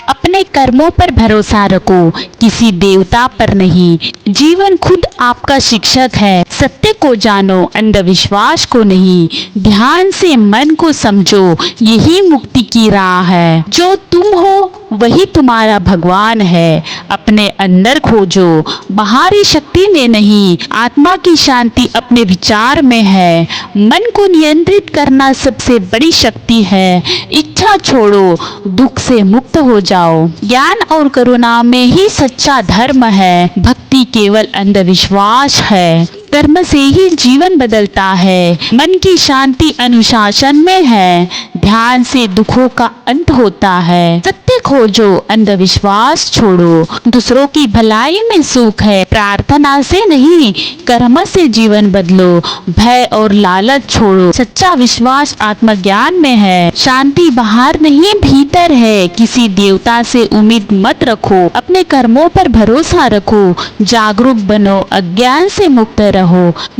अपने कर्मों पर भरोसा रखो, किसी देवता पर नहीं। जीवन खुद आपका शिक्षक है। सत्य को जानो, अंधविश्वास को नहीं। ध्यान से मन को समझो, यही मुक्ति की राह है। जो तुम हो वही तुम्हारा भगवान है। अपने अंदर खोजो, बाहरी शक्ति में नहीं। आत्मा की शांति अपने विचार में है। मन को नियंत्रित करना सबसे बड़ी शक्ति है। इच्छा छोड़ो, दुख से मुक्त हो जाओ। ज्ञान और करुणा में ही सच्चा धर्म है। भक्ति केवल अंधविश्वास है। कर्म से ही जीवन बदलता है। मन की शांति अनुशासन में है। ध्यान से दुखों का अंत होता है। सत्य खोजो, अंधविश्वास छोड़ो। दूसरों की भलाई में सुख है। प्रार्थना से नहीं, कर्म से जीवन बदलो। भय और लालच छोड़ो। सच्चा विश्वास आत्मज्ञान में है। शांति बाहर नहीं, भीतर है। किसी देवता से उम्मीद मत रखो। अपने कर्मों पर भरोसा रखो। जागरूक बनो, अज्ञान से मुक्त रहो।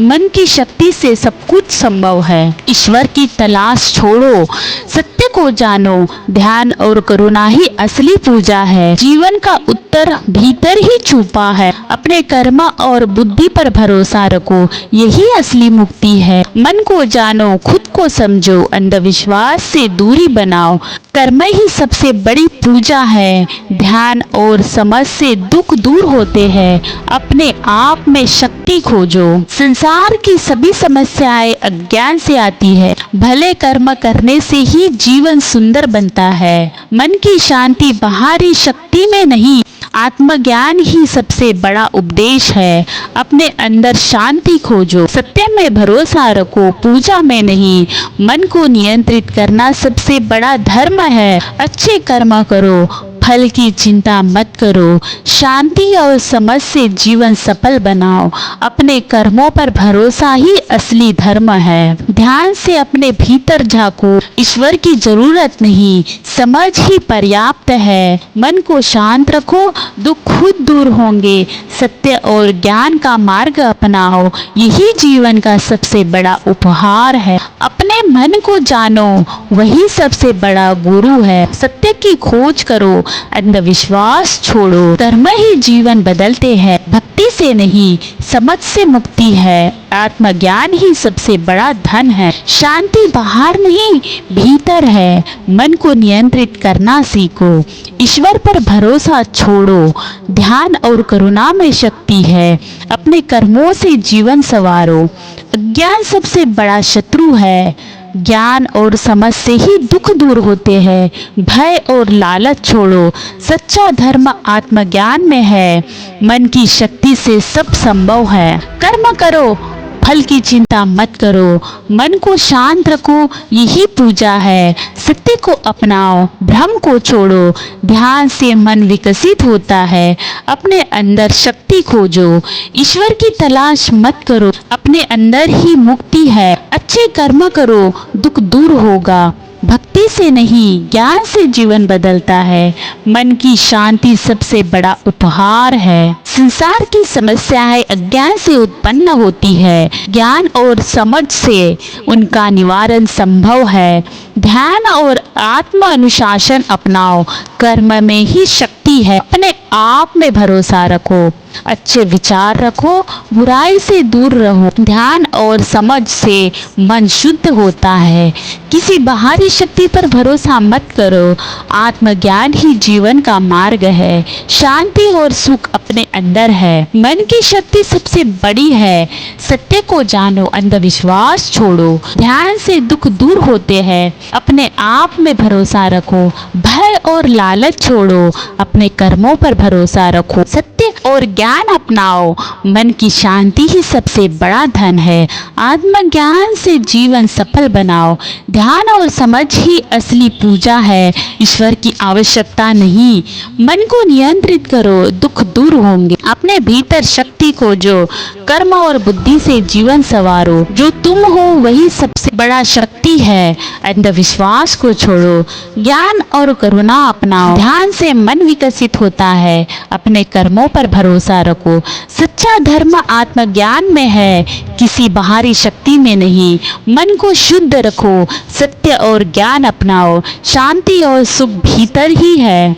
मन की शक्ति से सब कुछ संभव है। ईश्वर की तलाश छोड़ो, सत्य को जानो। ध्यान और करुणा ही असली पूजा है। जीवन का उत्तर भीतर ही छुपा है। अपने कर्म और बुद्धि पर भरोसा रखो, यही असली मुक्ति है। मन को जानो, खुद को समझो, अंधविश्वास से दूरी बनाओ। कर्म ही सबसे बड़ी पूजा है। ध्यान और समझ से दुख दूर होते हैं। अपने आप में शक्ति खोजो। संसार की सभी समस्याएं अज्ञान से आती है। भले कर्म करने से ही जीवन सुंदर बनता है। मन की शांति बाहरी शक्ति में नहीं, आत्मज्ञान ही सबसे बड़ा उपदेश है। अपने अंदर शांति खोजो, सत्य में भरोसा रखो, पूजा में नहीं। मन को नियंत्रित करना सबसे बड़ा धर्म है। अच्छे कर्म करो, फल की चिंता मत करो। शांति और समझ से जीवन सफल बनाओ। अपने कर्मों पर भरोसा ही असली धर्म है। ध्यान से अपने भीतर झांको, ईश्वर की जरूरत नहीं, समझ ही पर्याप्त है। मन को शांत रखो, दुख खुद दूर होंगे। सत्य और ज्ञान का मार्ग अपनाओ, यही जीवन का सबसे बड़ा उपहार है। अपने मन को जानो, वही सबसे बड़ा गुरु है। सत्य की खोज करो, अंधविश्वास छोड़ो। कर्म ही जीवन बदलते हैं। भक्ति से नहीं, समझ से मुक्ति है। आत्मज्ञान ही सबसे बड़ा धन है। शांति बाहर नहीं, भीतर है। मन को नियंत्रित करना सीखो, ईश्वर पर भरोसा छोड़ो। ध्यान और करुणा में शक्ति है। अपने कर्मों से जीवन संवारो। अज्ञान सबसे बड़ा शत्रु है। ज्ञान और समझ से ही दुख दूर होते हैं। भय और लालच छोड़ो, सच्चा धर्म आत्मज्ञान में है। मन की शक्ति से सब संभव है। कर्म करो, फल की चिंता मत करो। मन को शांत रखो, यही पूजा है। सत्य को अपनाओ, भ्रम को छोड़ो। ध्यान से मन विकसित होता है। अपने अंदर शक्ति खोजो, ईश्वर की तलाश मत करो। अपने अंदर ही मुक्ति है। अच्छे कर्म करो, दुख दूर होगा। भक्ति से नहीं, ज्ञान से जीवन बदलता है। मन की शांति सबसे बड़ा उपहार है। संसार की समस्याएं अज्ञान से उत्पन्न होती है। ज्ञान और समझ से उनका निवारण संभव है। ध्यान और आत्म अनुशासन अपनाओ, कर्म में ही शक्ति है। अपने आप में भरोसा रखो, अच्छे विचार रखो, बुराई से दूर रहो। ध्यान और समझ से मन शुद्ध होता है। किसी बाहरी शक्ति पर भरोसा मत करो, आत्मज्ञान ही जीवन का मार्ग है। शांति और सुख अपने अंदर है। मन की शक्ति सबसे बड़ी है। सत्य को जानो, अंधविश्वास छोड़ो। ध्यान से दुख दूर होते हैं। अपने आप में भरोसा रखो, भय और लालच छोड़ो। अपने कर्मों पर भरोसा रखो, सत्य और ज्ञान अपनाओ। मन की शांति ही सबसे बड़ा धन है। आत्मज्ञान से जीवन सफल बनाओ। ध्यान और समझ ही असली पूजा है। ईश्वर की आवश्यकता नहीं। मन को नियंत्रित करो, दुख दूर होंगे। अपने भीतर शक्ति खोजो, कर्म और बुद्धि से जीवन संवारो। जो तुम हो वही सबसे बड़ा शक्ति है। अंधविश्वास को छोड़ो, ज्ञान और करुणा अपनाओ। ध्यान से मन विकसित होता है। अपने कर्मों पर भरोसा रखो। सच्चा धर्म आत्मज्ञान में है, किसी बाहरी शक्ति में नहीं। मन को शुद्ध रखो, सत्य और ज्ञान अपनाओ। शांति और सुख भीतर ही है।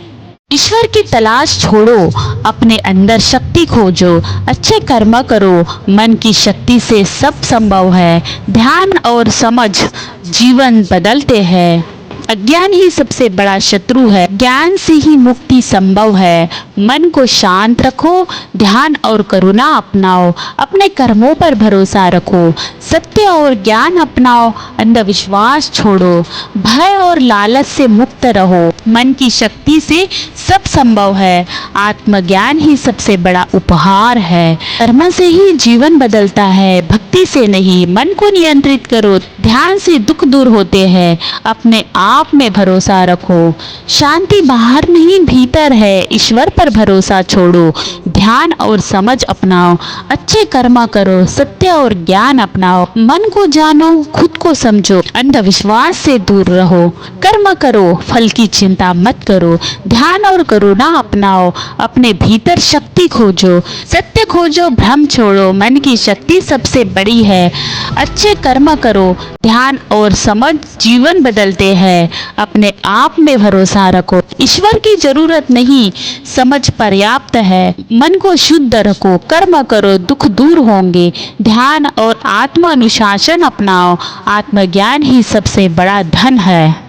ईश्वर की तलाश छोड़ो, अपने अंदर शक्ति खोजो, अच्छे कर्म करो, मन की शक्ति से सब संभव है। ध्यान और समझ जीवन बदलते हैं। अज्ञान ही सबसे बड़ा शत्रु है, ज्ञान से ही मुक्ति संभव है। मन को शांत रखो, ध्यान और करुणा अपनाओ, अपने कर्मों पर भरोसा रखो, सत्य और ज्ञान अपनाओ, अंधविश्वास छोड़ो, भय और लालच से मुक्त रहो। मन की शक्ति से सब संभव है। आत्मज्ञान ही सबसे बड़ा उपहार है। कर्म से ही जीवन बदलता है, भक्ति से नहीं। मन को नियंत्रित करो, ध्यान से दुख दूर होते हैं। अपने आप में भरोसा रखो, शांति बाहर नहीं भीतर है। ईश्वर पर भरोसा छोड़ो, ध्यान और समझ अपनाओ, अच्छे कर्म करो, सत्य और ज्ञान अपनाओ। मन को जानो, खुद को समझो, अंधविश्वास से दूर रहो। कर्म करो, फल की चिंता मत करो, ध्यान और करुणा अपनाओ, अपने भीतर शक्ति खोजो, सत्य खोजो, भ्रम छोड़ो। मन की शक्ति सबसे बड़ी है। अच्छे कर्म करो, ध्यान और समझ जीवन बदलते हैं। अपने आप में भरोसा रखो, ईश्वर की जरूरत नहीं, समझ पर्याप्त है। मन को शुद्ध रखो, कर्म करो, दुख दूर होंगे। ध्यान और आत्म अनुशासन अपनाओ, आत्मज्ञान ही सबसे बड़ा धन है।